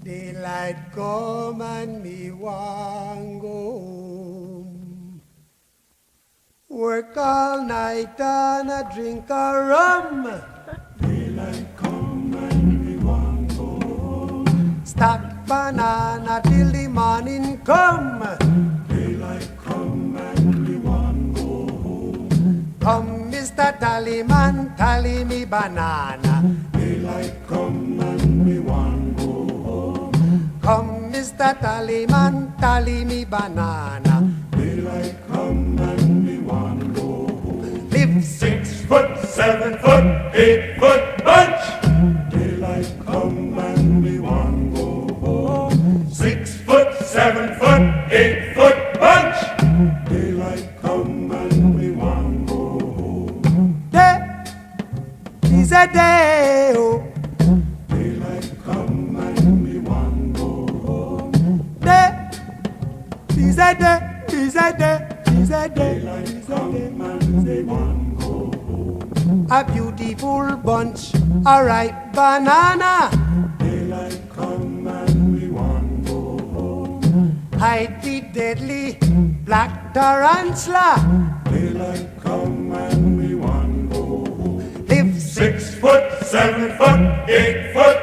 Daylight come and me want go home. Work all night and a drink a rum. Daylight come and we want go home. Stack banana till the morning come. Daylight come and we want go home. Come, Mr. Tallyman, tally me banana. Daylight come and we want go home. Come, Mr. Tallyman, tally me banana. Daylight come and we want go home. Live 6 foot, 7 foot, 8 foot bunch. Daylight come and we want go home. 6 foot, 7 foot, 8 foot bunch. Daylight come and we want go home. day is a day, oh. Daylight come and we want go home. Day is a day, is a day, is a day, Daylight is a come day. and we want go home. A beautiful bunch, a ripe banana. Daylight come and we want go home. Hide the deadly black tarantula. Daylight come and we want go home. Live 6 foot, 7 foot, 8 foot